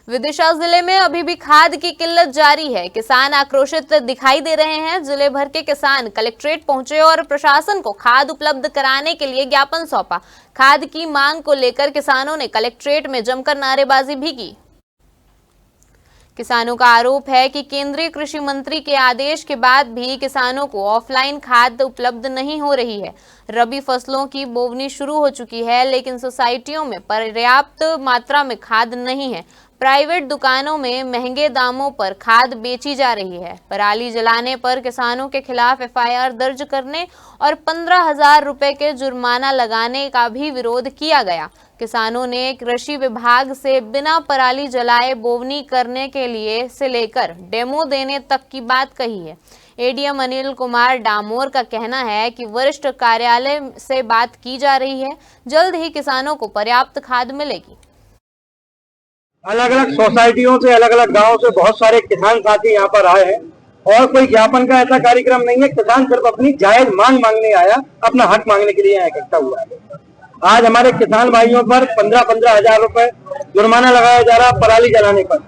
विदिशा जिले में अभी भी खाद की किल्लत जारी है। किसान आक्रोशित दिखाई दे रहे हैं। जिले भर के किसान कलेक्ट्रेट पहुंचे और प्रशासन को खाद उपलब्ध कराने के लिए ज्ञापन सौंपा। खाद की मांग को लेकर किसानों ने कलेक्ट्रेट में जमकर नारेबाजी भी की। किसानों का आरोप है कि केंद्रीय कृषि मंत्री के आदेश के बाद भी किसानों को ऑफलाइन खाद उपलब्ध नहीं हो रही है। रबी फसलों की बोवनी शुरू हो चुकी है, लेकिन सोसाइटियों में पर्याप्त मात्रा में खाद नहीं है। प्राइवेट दुकानों में महंगे दामों पर खाद बेची जा रही है। पराली जलाने पर किसानों के खिलाफ एफआईआर दर्ज करने और 15,000 रुपए के जुर्माना लगाने का भी विरोध किया गया। किसानों ने कृषि विभाग से बिना पराली जलाए बोवनी करने के लिए से लेकर डेमो देने तक की बात कही है। एडीएम अनिल कुमार डामोर का कहना है कि वरिष्ठ कार्यालय से बात की जा रही है। जल्द ही किसानों को पर्याप्त खाद मिलेगी। अलग अलग सोसाइटियों से, अलग अलग गांवों से बहुत सारे किसान साथी यहाँ पर आए हैं और कोई ज्ञापन का ऐसा कार्यक्रम नहीं है। किसान सिर्फ अपनी जायज मांग मांगने आया, अपना हक मांगने के लिए यहाँ इकट्ठा हुआ है। आज हमारे किसान भाइयों पर 15-15 हजार रुपए जुर्माना लगाया जा रहा पराली जलाने पर,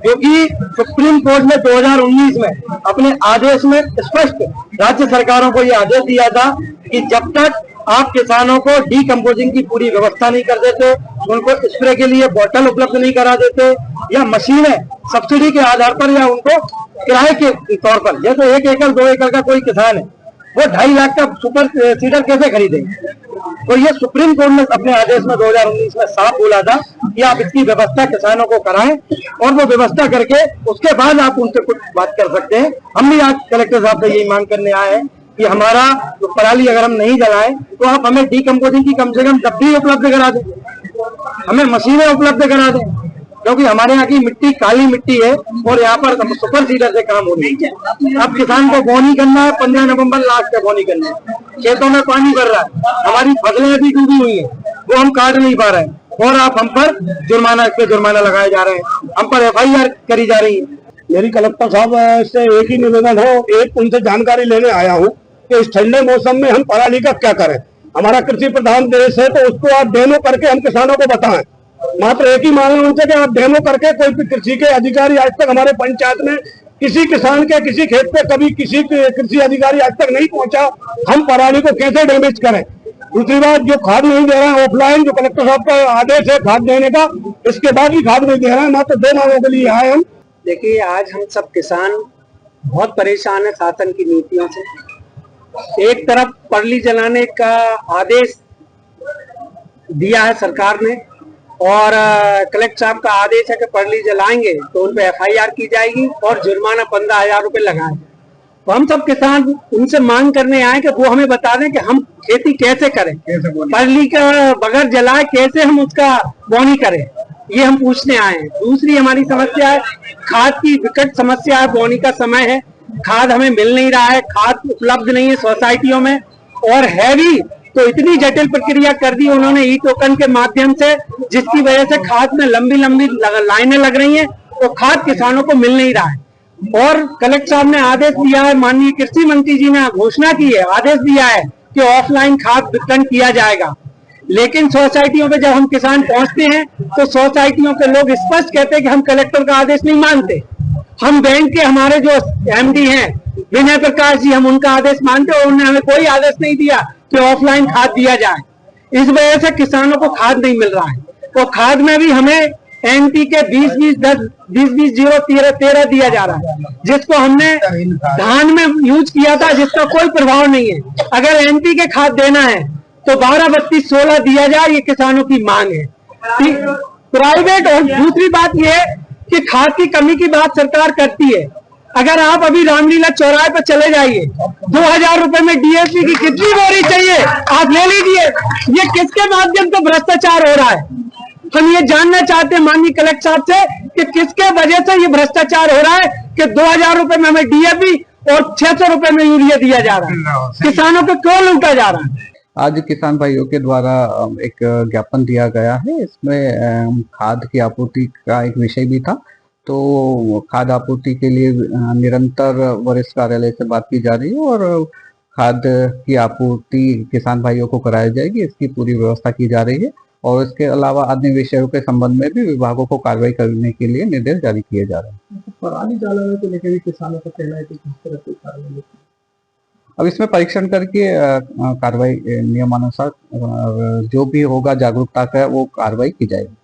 क्योंकि सुप्रीम कोर्ट ने 2019 में अपने आदेश में स्पष्ट राज्य सरकारों को यह आदेश दिया था कि जब तक आप किसानों को डीकम्पोजिंग की पूरी व्यवस्था नहीं कर देते, उनको स्प्रे के लिए बोतल उपलब्ध नहीं करा देते या मशीनें सब्सिडी के आधार पर या उनको किराए के तौर पर, जैसे 1 एकड़ 2 एकड़ का कोई किसान है वो 2.5 लाख का सुपर सीडर कैसे खरीदेंगे। तो ये सुप्रीम कोर्ट ने अपने आदेश में 2019 में साफ बोला था कि आप इसकी व्यवस्था किसानों को कराएं और वो व्यवस्था करके उसके बाद आप उनसे कुछ बात कर सकते हैं। हम भी आज कलेक्टर साहब से यही मांग करने आए हैं कि हमारा जो पराली अगर हम नहीं जलाएं तो आप हमें डीकम्पोजिंग की कम से कम डब्बी उपलब्ध करा दें, हमें मशीनें उपलब्ध करा दें, क्योंकि हमारे यहाँ की मिट्टी काली मिट्टी है और यहाँ पर सुपर सीडर से काम हो रही है। अब किसान को बोनी करना है, 15 नवंबर लास्ट तक बोनी करना है। खेतों में पानी भर रहा है, हमारी फसलें भी डूबी हुई है, वो हम काट नहीं पा रहे हैं और आप हम पर जुर्माना लगाए जा रहे हैं, हम पर एफआईआर करी जा रही है। मेरी कलेक्टर साहब से एक ही निवेदन है, एक उनसे जानकारी लेने आया हूँ कि इस ठंडे मौसम में हम पराली का क्या करें। हमारा कृषि प्रधान देश है, तो उसको आप डेमो करके हम किसानों को बताएं। मात्र एक ही मांग है उनसे कि आप डेमो करके, कोई कृषि के अधिकारी आज तक हमारे पंचायत में किसी किसान के किसी खेत पे कभी किसी कृषि अधिकारी आज तक नहीं पहुंचा। हम पराली को कैसे डैमेज करें। दूसरी बात, जो खाद नहीं दे रहे हैं ऑफलाइन, जो कलेक्टर साहब का आदेश है खाद देने का, इसके बाद भी खाद नहीं दे रहे हैं। मात्र 2 मांगों के लिए आए हम। देखिए, आज हम सब किसान बहुत परेशान है शासन की नीतियों से। एक तरफ पराली जलाने का आदेश दिया है सरकार ने और कलेक्टर साहब का आदेश है कि पराली जलाएंगे तो उन पर एफआईआर की जाएगी और जुर्माना 15,000 रुपए लगाएंगे। तो हम सब किसान उनसे मांग करने आए कि वो हमें बता दें कि हम खेती कैसे करें, पराली का बगैर जलाए कैसे हम उसका बोनी करें, ये हम पूछने आए हैं। दूसरी हमारी समस्या है खाद की विकट समस्या है। बोनी का समय है, खाद हमें मिल नहीं रहा है, खाद उपलब्ध नहीं है सोसाइटियों में, और है भी तो इतनी जटिल प्रक्रिया कर दी उन्होंने ई टोकन के माध्यम से, जिसकी वजह से खाद में लंबी लंबी लाइनें लग रही हैं, तो खाद किसानों को मिल नहीं रहा है। और कलेक्टर साहब ने आदेश दिया है, माननीय कृषि मंत्री जी ने घोषणा की है, आदेश दिया है कि ऑफलाइन खाद वितरण किया जाएगा। लेकिन सोसाइटियों पे जब हम किसान पहुंचते हैं तो सोसाइटियों के लोग स्पष्ट कहते हैं कि हम कलेक्टर का आदेश नहीं मानते, हम बैंक के हमारे जो एमडी हैं विनय प्रकाश जी, हम उनका आदेश मानते और उन्होंने हमें कोई आदेश नहीं दिया कि ऑफलाइन खाद दिया जाए। इस वजह से किसानों को खाद नहीं मिल रहा है और खाद में भी हमें एनपी के 20-20-10-20-20-0-13 दिया जा रहा है, जिसको हमने धान में यूज किया था, जिसका कोई प्रभाव नहीं है। अगर एनपी के खाद देना है तो 12-32-16 दिया जाए, ये किसानों की मांग है प्राइवेट। और दूसरी बात ये है कि खाद की कमी की बात सरकार करती है। अगर आप अभी रामलीला चौराहे पर चले जाइए, 2,000 रुपए में डीएसपी की कितनी बोरी चाहिए आप ले लीजिए। ये किसके माध्यम से भ्रष्टाचार हो रहा है, हम ये जानना चाहते हैं माननीय कलेक्टर साहब से कि किसके वजह से ये भ्रष्टाचार हो रहा है कि 2,000 रुपए में हमें डीएपी और 600 रुपए में यूरिया दिया जा रहा है, किसानों को क्यों लूटा जा रहा है। आज किसान भाइयों के द्वारा एक ज्ञापन दिया गया है। इसमें खाद की आपूर्ति का एक विषय भी था, तो खाद आपूर्ति के लिए निरंतर वरिष्ठ कार्यालय से बात की जा रही है और खाद की आपूर्ति किसान भाइयों को कराई जाएगी, इसकी पूरी व्यवस्था की जा रही है। और इसके अलावा अन्य विषयों के संबंध में भी विभागों को कार्रवाई करने के लिए निर्देश जारी किए जा रहे हैं। पराली जलाने को लेकर भी किसानों का कहना है कि किस तरह की कार्रवाई होती है। अब इसमें परीक्षण करके कार्रवाई नियमानुसार जो भी होगा जागरूकता का वो कार्रवाई की जाएगी।